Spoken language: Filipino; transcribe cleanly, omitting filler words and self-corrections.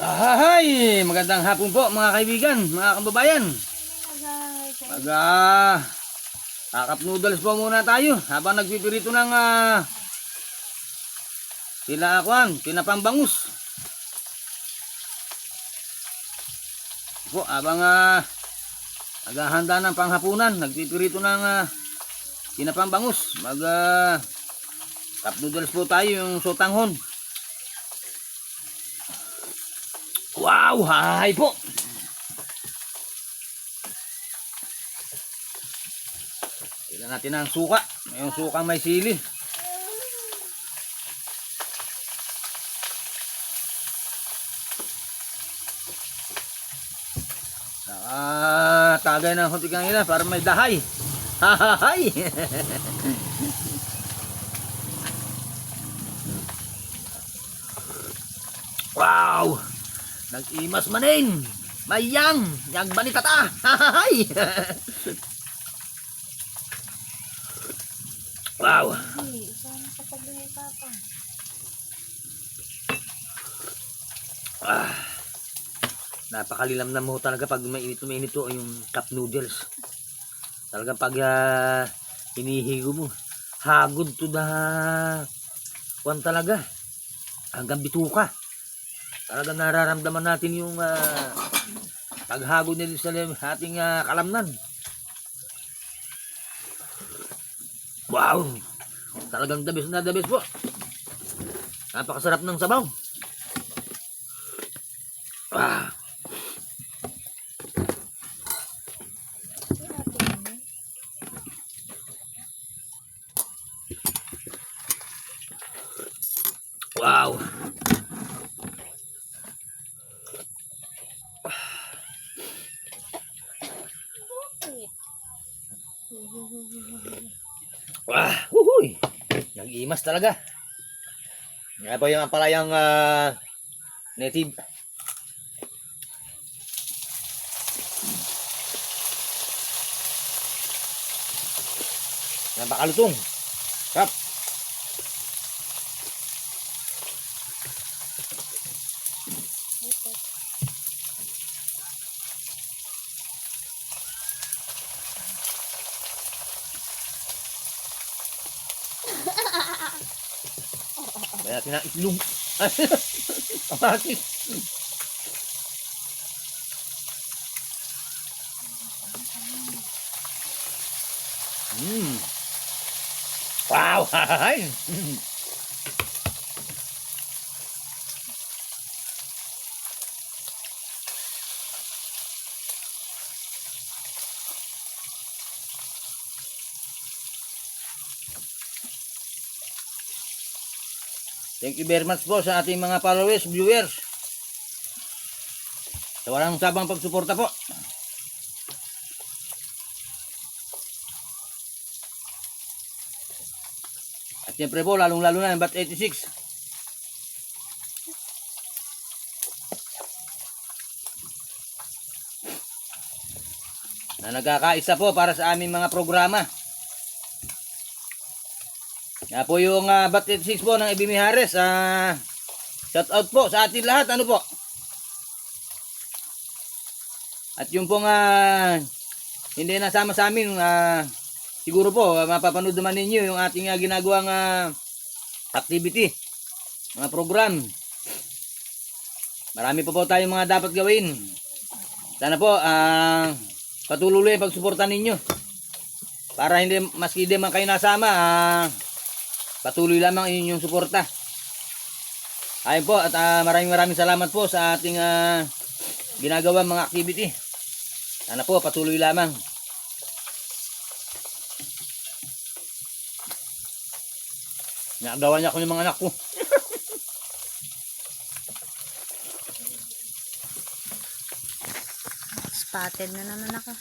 Ahay! Magandang hapon po mga kaibigan, mga kababayan. Kakap noodles po muna tayo habang nagpipirito ng pinapambangus. Po, habang naghahanda ng panghapunan, nagpipirito ng pinapambangus. Cup noodles po tayo, yung sotanghon. Wow, hay po. Ilan natin ang suka. Yung sukang may sili. Tagay ng konti kanina para may dahay. Hahahay. Wow. Nag-imas manin. Mayang. Yang banitata. Hahahay. Wow. Napakalilamnam mo talaga pag mainit to yung cup noodles. Talagang pag hinihigo mo, hagod to the kwan talaga. Hanggang bituka. Talagang nararamdaman natin yung paghagod nila sa ating kalamnan. Wow! Talagang the best na the best po. Napakasarap ng sabaw. Wow! Wah, huhuy. Nag-imas talaga. Nga po yung ampalayang native. Napakalutong. Kap. Kaya natin na itlog. Kamatis. Wow! Hay! Thank you very much po sa ating mga followers, viewers. Sa walang sabang pagsuporta po. At siyempre po, lalong-lalo na yung Bat 86. Na nagkakaisa po para sa aming mga programa. Yan po yung Bat 86 po ng Ibi Mijares. Shout out po sa atin lahat. Ano po? At yung pong hindi nasama sa amin, siguro po mapapanood naman ninyo yung ating ginagawang activity, mga program. Marami po tayong mga dapat gawin. Sana po patuloy ang pagsuporta ninyo. Para hindi, maski di man kayo nasama, patuloy lamang inyong suporta. Ayun po, at maraming salamat po sa ating ginagawang mga activity. Sana po patuloy lamang. Nagawa niya ako ng mga anak ko. Spotted na naman ako.